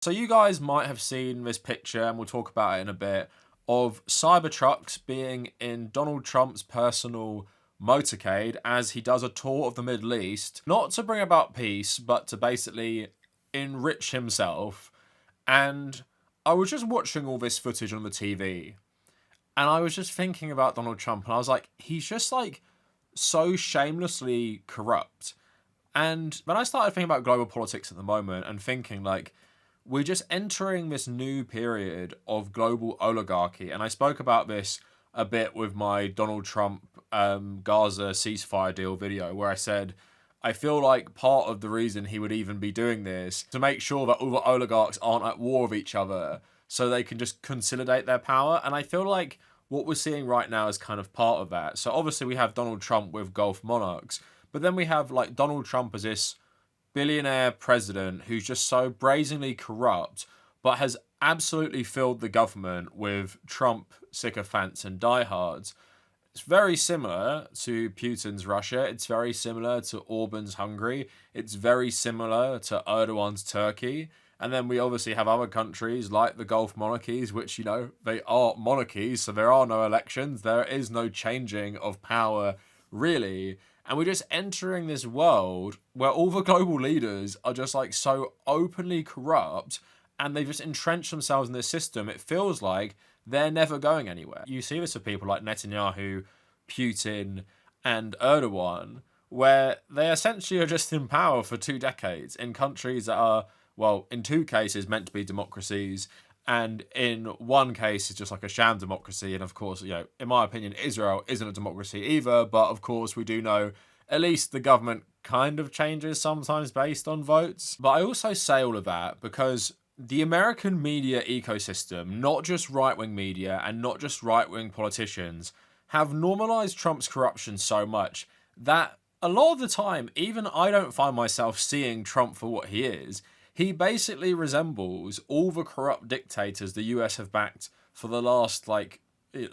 So you guys might have seen this picture, and we'll talk about it in a bit, of Cybertrucks being in Donald Trump's personal motorcade as he does a tour of the Middle East, not to bring about peace, but to basically enrich himself. And I was just watching all this footage on the TV, and I was just thinking about Donald Trump, and I was like, he's just like so shamelessly corrupt. And when I started thinking about global politics at the moment and thinking like, we're just entering this new period of global oligarchy. And I spoke about this a bit with my Donald Trump Gaza ceasefire deal video, where I said, I feel like part of the reason he would even be doing this to make sure that all the oligarchs aren't at war with each other so they can just consolidate their power. And I feel like what we're seeing right now is kind of part of that. So obviously we have Donald Trump with Gulf monarchs, but then we have like Donald Trump as this billionaire president who's just so brazenly corrupt, but has absolutely filled the government with Trump sycophants and diehards. It's very similar to Putin's Russia. It's very similar to Orban's Hungary. It's very similar to Erdogan's Turkey. And then we obviously have other countries like the Gulf monarchies, which, you know, they are monarchies, so there are no elections. There is no changing of power, really. And we're just entering this world where all the global leaders are just like so openly corrupt, and they've just entrenched themselves in this system. It feels like they're never going anywhere. You see this with people like Netanyahu, Putin, and Erdogan, where they essentially are just in power for 2 decades in countries that are, well, in 2 cases meant to be democracies, and in 1 case it's just like a sham democracy. And of course, you know, in my opinion, Israel isn't a democracy either, but of course we do know at least the government kind of changes sometimes based on votes. But I also say all of that because the American media ecosystem, not just right-wing media and not just right-wing politicians, have normalized Trump's corruption so much that a lot of the time, even I don't find myself seeing Trump for what he is. He basically resembles all the corrupt dictators the US have backed for the last, like,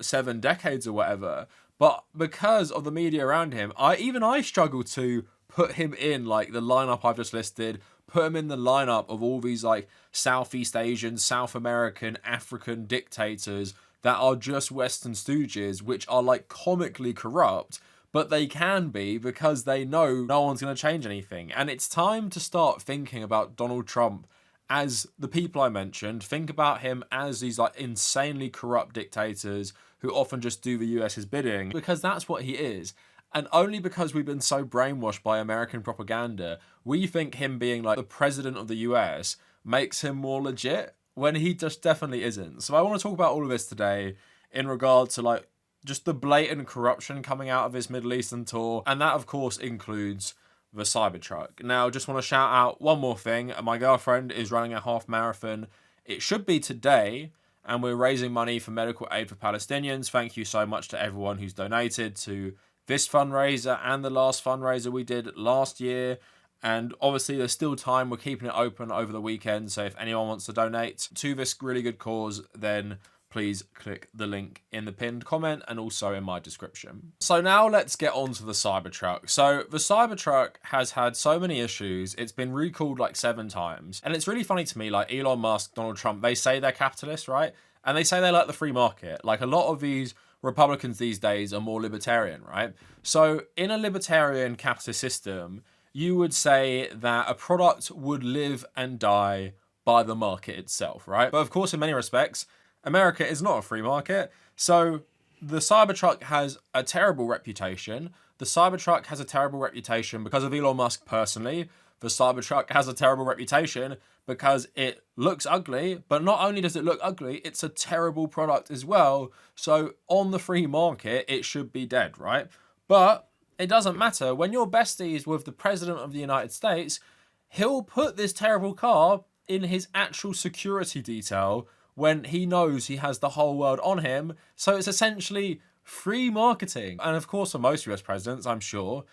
7 decades or whatever. But because of the media around him, I struggle to put him in, like, the lineup I've just listed, put him in the lineup of all these, like, Southeast Asian, South American, African dictators that are just Western stooges, which are, like, comically corrupt. But they can be because they know no one's going to change anything. And it's time to start thinking about Donald Trump as the people I mentioned. Think about him as these like insanely corrupt dictators who often just do the US's bidding, because that's what he is. And only because we've been so brainwashed by American propaganda, we think him being like the president of the US makes him more legit, when he just definitely isn't. So I want to talk about all of this today in regard to like just the blatant corruption coming out of his Middle Eastern tour. And that, of course, includes the Cybertruck. Now, just want to shout out one more thing. My girlfriend is running a half marathon. It should be today, and we're raising money for medical aid for Palestinians. Thank you so much to everyone who's donated to this fundraiser and the last fundraiser we did last year. And obviously, there's still time. We're keeping it open over the weekend. So if anyone wants to donate to this really good cause, then please click the link in the pinned comment and also in my description. So now let's get on to the Cybertruck. So the Cybertruck has had so many issues. It's been recalled like 7 times. And it's really funny to me, like Elon Musk, Donald Trump, they say they're capitalists, right? And they say they like the free market. Like a lot of these Republicans these days are more libertarian, right? So in a libertarian capitalist system, you would say that a product would live and die by the market itself, right? But of course, in many respects, America is not a free market. So the Cybertruck has a terrible reputation. The Cybertruck has a terrible reputation because of Elon Musk personally. The Cybertruck has a terrible reputation because it looks ugly, but not only does it look ugly, it's a terrible product as well. So on the free market, it should be dead, right? But it doesn't matter. When you're besties with the President of the United States, he'll put this terrible car in his actual security detail when he knows he has the whole world on him. So it's essentially free marketing. And of course, for most US presidents, I'm sure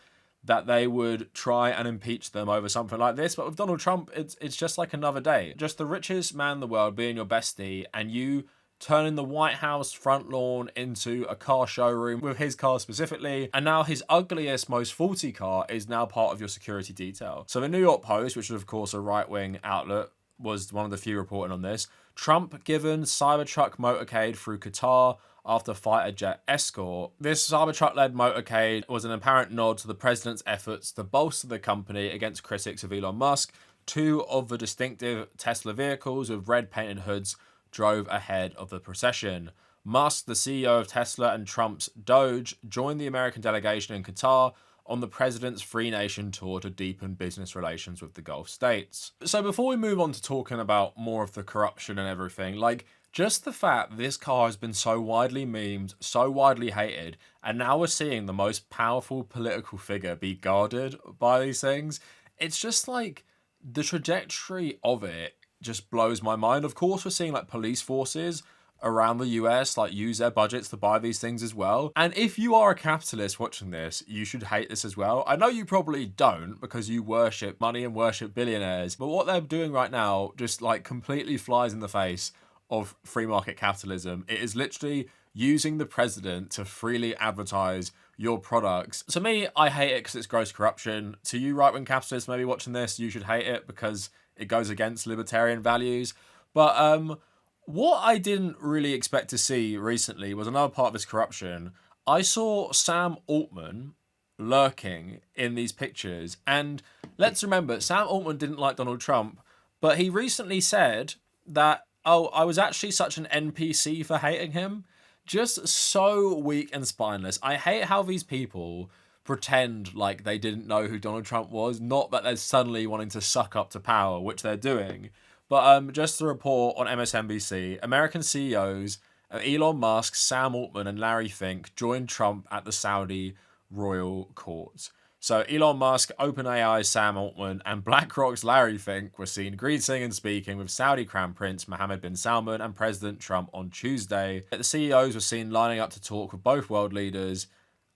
that they would try and impeach them over something like this. But with Donald Trump, it's just like another day. Just the richest man in the world being your bestie, and you turning the White House front lawn into a car showroom with his car specifically. And now his ugliest, most faulty car is now part of your security detail. So the New York Post, which is of course a right-wing outlet, was one of the few reporting on this. Trump given Cybertruck motorcade through Qatar after fighter jet escort. This Cybertruck-led motorcade was an apparent nod to the president's efforts to bolster the company against critics of Elon Musk. Two of the distinctive Tesla vehicles with red painted hoods drove ahead of the procession. Musk, the CEO of Tesla, and Trump's Doge joined the American delegation in Qatar on the president's Free Nation tour to deepen business relations with the Gulf states. So before we move on to talking about more of the corruption and everything, like, just the fact this car has been so widely memed, so widely hated, and now we're seeing the most powerful political figure be guarded by these things, it's just like, the trajectory of it just blows my mind. Of course, we're seeing like police forces around the US like use their budgets to buy these things as well. And if you are a capitalist watching this, you should hate this as well. I know you probably don't because you worship money and worship billionaires, but what they're doing right now just like completely flies in the face of free market capitalism. It is literally using the president to freely advertise your products. To me, I hate it because it's gross corruption. To you right-wing capitalists maybe watching this, you should hate it because it goes against libertarian values. But what I didn't really expect to see recently was another part of this corruption. I saw Sam Altman lurking in these pictures. And let's remember, Sam Altman didn't like Donald Trump, but he recently said that, oh, I was actually such an NPC for hating him. Just so weak and spineless. I hate how these people pretend like they didn't know who Donald Trump was. Not that they're suddenly wanting to suck up to power, which they're doing. But just to report on MSNBC, American CEOs Elon Musk, Sam Altman, and Larry Fink joined Trump at the Saudi royal court. So Elon Musk, OpenAI's Sam Altman, and BlackRock's Larry Fink were seen greeting and speaking with Saudi Crown Prince Mohammed bin Salman and President Trump on Tuesday. The CEOs were seen lining up to talk with both world leaders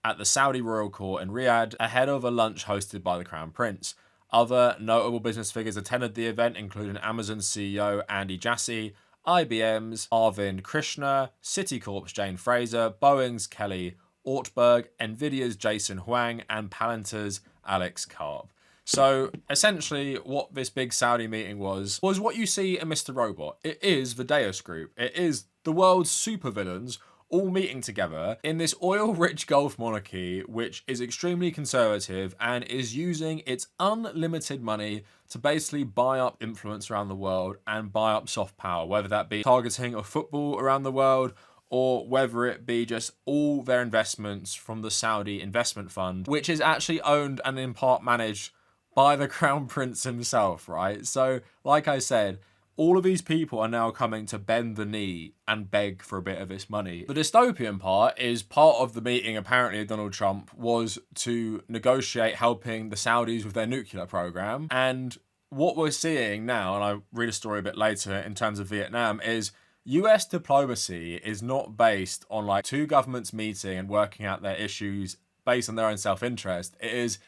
at the Saudi royal court in Riyadh ahead of a lunch hosted by the Crown Prince. Other notable business figures attended the event, including Amazon CEO Andy Jassy, IBM's Arvind Krishna, Citicorp's Jane Fraser, Boeing's Kelly Ortberg, Nvidia's Jason Huang, and Palantir's Alex Karp. So essentially what this big Saudi meeting was what you see in Mr. Robot. It is the Deus Group. It is the world's supervillains all meeting together in this oil-rich Gulf monarchy, which is extremely conservative and is using its unlimited money to basically buy up influence around the world and buy up soft power, whether that be targeting of football around the world or whether it be just all their investments from the Saudi investment fund, which is actually owned and in part managed by the Crown Prince himself, right? So, like I said, all of these people are now coming to bend the knee and beg for a bit of this money. The dystopian part is part of the meeting, apparently, of Donald Trump was to negotiate helping the Saudis with their nuclear program. And what we're seeing now, and I'll read a story a bit later in terms of Vietnam, is US diplomacy is not based on like two governments meeting and working out their issues based on their own self-interest. It is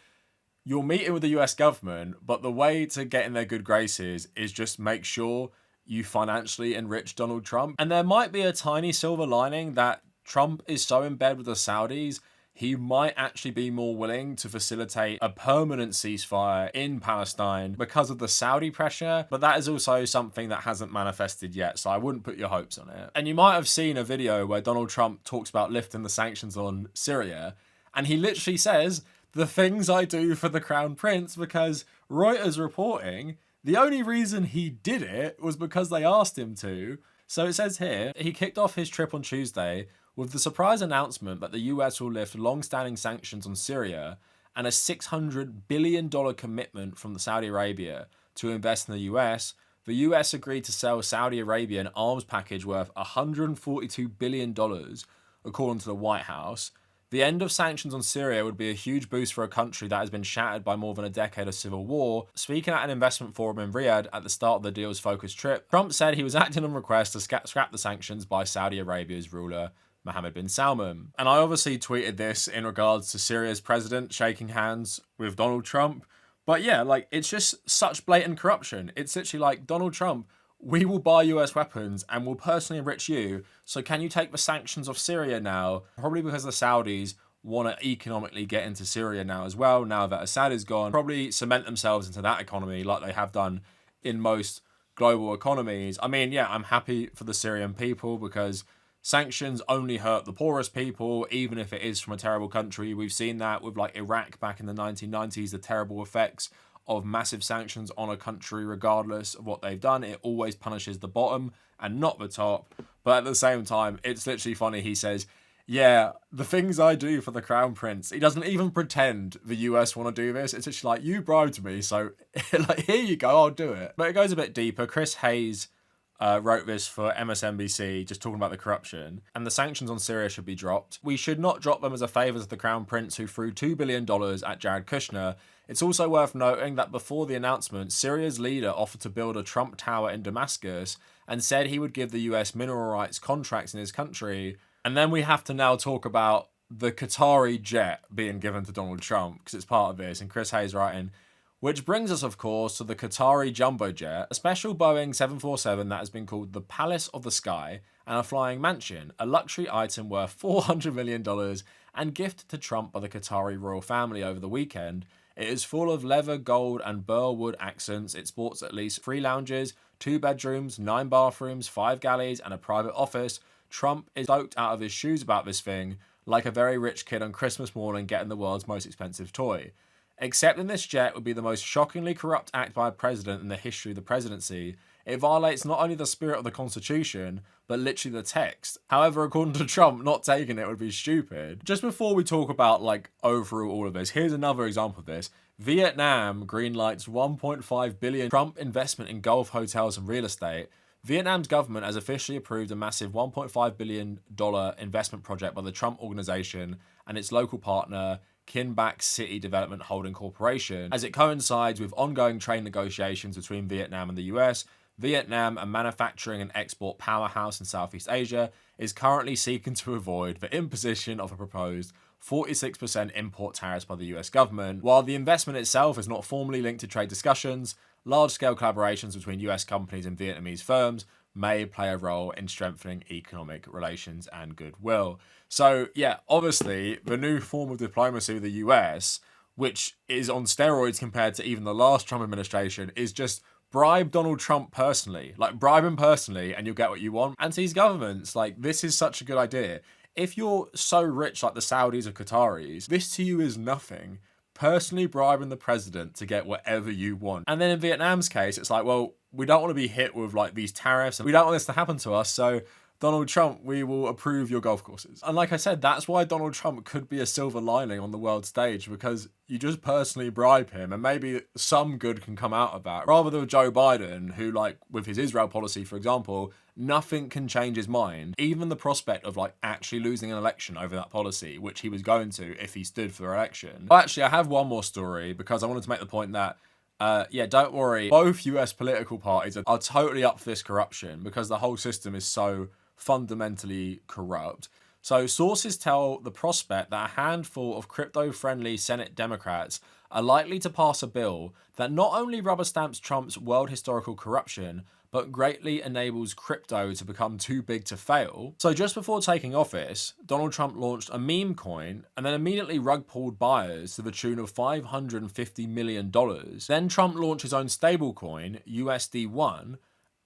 you're meeting with the US government, but the way to get in their good graces is just make sure you financially enrich Donald Trump. And there might be a tiny silver lining that Trump is so in bed with the Saudis, he might actually be more willing to facilitate a permanent ceasefire in Palestine because of the Saudi pressure, but that is also something that hasn't manifested yet, so I wouldn't put your hopes on it. And you might have seen a video where Donald Trump talks about lifting the sanctions on Syria, and he literally says, the things I do for the Crown Prince, because Reuters reporting, the only reason he did it was because they asked him to. So it says here, he kicked off his trip on Tuesday with the surprise announcement that the US will lift long-standing sanctions on Syria and a $600 billion commitment from Saudi Arabia to invest in the US. The US agreed to sell Saudi Arabia an arms package worth $142 billion, according to the White House. The end of sanctions on Syria would be a huge boost for a country that has been shattered by more than a decade of civil war. Speaking at an investment forum in Riyadh at the start of the deal's focused trip, Trump said he was acting on request to scrap the sanctions by Saudi Arabia's ruler, Mohammed bin Salman. And I obviously tweeted this in regards to Syria's president shaking hands with Donald Trump. But yeah, like, it's just such blatant corruption. It's literally like, Donald Trump, we will buy US weapons and will personally enrich you. So can you take the sanctions off Syria now? Probably because the Saudis want to economically get into Syria now as well, now that Assad is gone. Probably cement themselves into that economy like they have done in most global economies. I mean, yeah, I'm happy for the Syrian people because sanctions only hurt the poorest people, even if it is from a terrible country. We've seen that with like Iraq back in the 1990s, the terrible effects of massive sanctions on a country, regardless of what they've done. It always punishes the bottom and not the top. But at the same time, it's literally funny. He says, yeah, the things I do for the Crown Prince. He doesn't even pretend the US want to do this. It's just like, you bribed me, so like, here you go, I'll do it. But it goes a bit deeper. Chris Hayes wrote this for MSNBC, just talking about the corruption. And the sanctions on Syria should be dropped. We should not drop them as a favour to the Crown Prince, who threw $2 billion at Jared Kushner. It's also worth noting that before the announcement, Syria's leader offered to build a Trump Tower in Damascus and said he would give the US mineral rights contracts in his country. And then we have to now talk about the Qatari jet being given to Donald Trump, because it's part of this. And Chris Hayes writing, which brings us, of course, to the Qatari jumbo jet, a special Boeing 747 that has been called the Palace of the Sky, and a flying mansion, a luxury item worth $400 million and gifted to Trump by the Qatari royal family over the weekend. It is full of leather, gold, and burl wood accents. It sports at least 3 lounges, 2 bedrooms, 9 bathrooms, 5 galleys, and a private office. Trump is stoked out of his shoes about this thing, like a very rich kid on Christmas morning getting the world's most expensive toy. Accepting this jet would be the most shockingly corrupt act by a president in the history of the presidency. It violates not only the spirit of the Constitution, but literally the text. However, according to Trump, not taking it would be stupid. Just before we talk about, like, overall all of this, here's another example of this. Vietnam greenlights $1.5 billion Trump investment in Gulf hotels and real estate. Vietnam's government has officially approved a massive $1.5 billion investment project by the Trump Organization and its local partner, Kin Bac City Development Holding Corporation. As it coincides with ongoing trade negotiations between Vietnam and the US, Vietnam, a manufacturing and export powerhouse in Southeast Asia, is currently seeking to avoid the imposition of a proposed 46% import tariffs by the US government. While the investment itself is not formally linked to trade discussions, large-scale collaborations between US companies and Vietnamese firms may play a role in strengthening economic relations and goodwill. So, yeah, obviously, the new form of diplomacy with the US, which is on steroids compared to even the last Trump administration, is just bribe Donald Trump personally. Like, bribe him personally and you'll get what you want. And to these governments, like, this is such a good idea. If you're so rich like the Saudis or Qataris, this to you is nothing. Personally bribing the president to get whatever you want. And then in Vietnam's case, it's like, well, we don't want to be hit with like these tariffs and we don't want this to happen to us. So Donald Trump, we will approve your golf courses. And like I said, that's why Donald Trump could be a silver lining on the world stage, because you just personally bribe him and maybe some good can come out of that. Rather than Joe Biden, who, like with his Israel policy, for example, nothing can change his mind. Even the prospect of like actually losing an election over that policy, which he was going to if he stood for election. Well, actually, I have one more story because I wanted to make the point that yeah, don't worry. Both US political parties are totally up for this corruption because the whole system is so fundamentally corrupt. So sources tell The Prospect that a handful of crypto-friendly Senate Democrats are likely to pass a bill that not only rubber stamps Trump's world historical corruption, but greatly enables crypto to become too big to fail. So just before taking office, Donald Trump launched a meme coin and then immediately rug pulled buyers to the tune of $550 million. Then Trump launched his own stablecoin, USD1,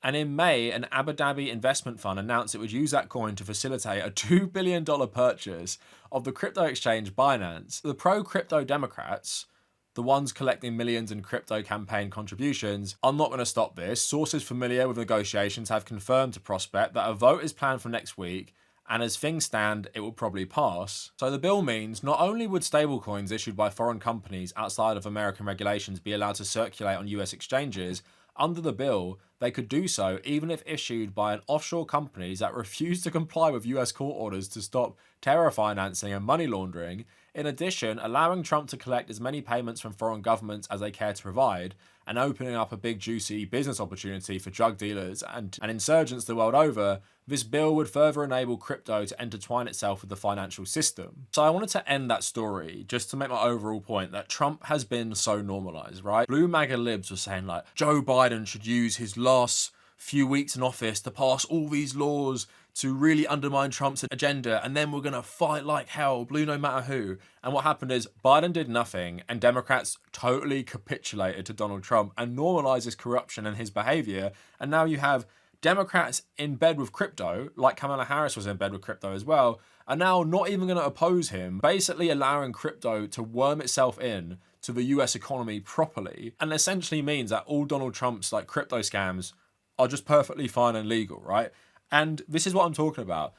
and in May, an Abu Dhabi investment fund announced it would use that coin to facilitate a $2 billion purchase of the crypto exchange Binance. The pro-crypto Democrats, the ones collecting millions in crypto campaign contributions, are not going to stop this. Sources familiar with negotiations have confirmed to Prospect that a vote is planned for next week, and as things stand, it will probably pass. So the bill means not only would stablecoins issued by foreign companies outside of American regulations be allowed to circulate on US exchanges, under the bill, they could do so even if issued by an offshore companies that refuse to comply with US court orders to stop terror financing and money laundering. In addition, allowing Trump to collect as many payments from foreign governments as they care to provide, and opening up a big juicy business opportunity for drug dealers and insurgents the world over, this bill would further enable crypto to intertwine itself with the financial system. So I wanted to end that story just to make my overall point that Trump has been so normalized, right? Blue MAGA libs were saying like, Joe Biden should use his last few weeks in office to pass all these laws to really undermine Trump's agenda, and then we're going to fight like hell, blue no matter who. And what happened is Biden did nothing, and Democrats totally capitulated to Donald Trump and normalized his corruption and his behavior. And now you have Democrats in bed with crypto, like Kamala Harris was in bed with crypto as well, are now not even going to oppose him, basically allowing crypto to worm itself in to the US economy properly, and essentially means that all Donald Trump's like crypto scams are just perfectly fine and legal, right? And this is what I'm talking about.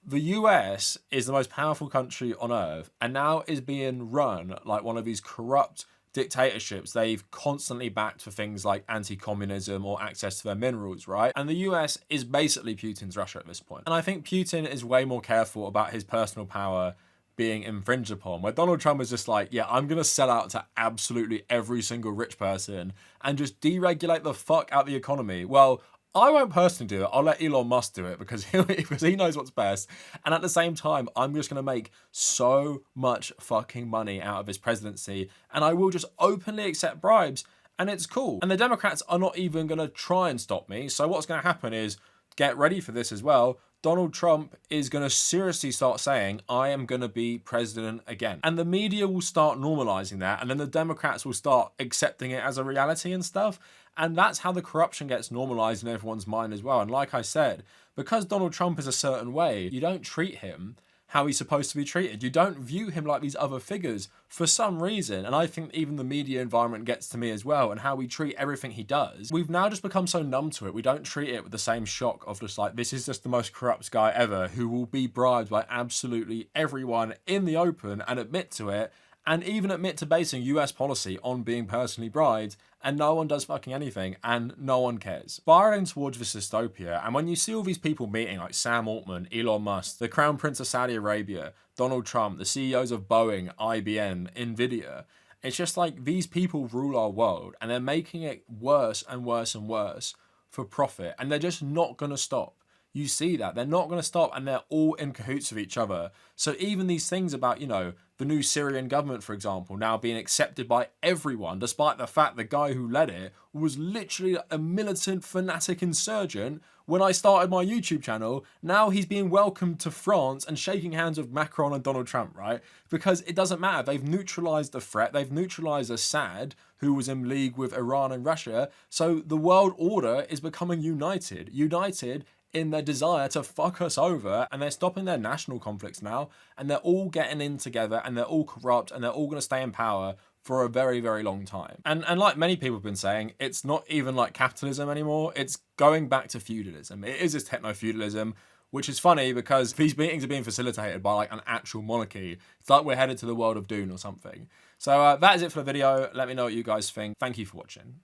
The US is the most powerful country on earth and now is being run like one of these corrupt dictatorships they've constantly backed for things like anti-communism or access to their minerals, right? And the US is basically Putin's Russia at this point. And I think Putin is way more careful about his personal power being infringed upon, where Donald Trump is just like, yeah, I'm gonna sell out to absolutely every single rich person and just deregulate the fuck out the economy. Well, I won't personally do it. I'll let Elon Musk do it because he knows what's best. And at the same time, I'm just going to make so much fucking money out of his presidency, and I will just openly accept bribes, and it's cool. And the Democrats are not even going to try and stop me. So what's going to happen is, get ready for this as well, Donald Trump is going to seriously start saying, I am going to be president again. And the media will start normalizing that, and then the Democrats will start accepting it as a reality and stuff. And that's how the corruption gets normalized in everyone's mind as well. And like I said, because Donald Trump is a certain way, you don't treat him how he's supposed to be treated. You don't view him like these other figures for some reason. And I think even the media environment gets to me as well, and how we treat everything he does. We've now just become so numb to it. We don't treat it with the same shock of just like, this is just the most corrupt guy ever who will be bribed by absolutely everyone in the open and admit to it. And even admit to basing US policy on being personally bribed, and no one does fucking anything, and no one cares. Spiraling towards this dystopia, and when you see all these people meeting, like Sam Altman, Elon Musk, the Crown Prince of Saudi Arabia, Donald Trump, the CEOs of Boeing, IBM, Nvidia, it's just like these people rule our world, and they're making it worse and worse and worse for profit, and they're just not gonna stop. You see that. They're not going to stop, and they're all in cahoots with each other. So even these things about, you know, the new Syrian government, for example, now being accepted by everyone, despite the fact the guy who led it was literally a militant, fanatic insurgent when I started my YouTube channel. Now he's being welcomed to France and shaking hands with Macron and Donald Trump, right? Because it doesn't matter. They've neutralized the threat. They've neutralized Assad, who was in league with Iran and Russia. So the world order is becoming united in their desire to fuck us over, and they're stopping their national conflicts now, and they're all getting in together, and they're all corrupt, and they're all going to stay in power for a very, very long time. And like many people have been saying, it's not even like capitalism anymore, it's going back to feudalism. It is this techno-feudalism, which is funny because these meetings are being facilitated by like an actual monarchy. It's like we're headed to the world of Dune or something. So that is it for the video. Let me know what you guys think. Thank you for watching.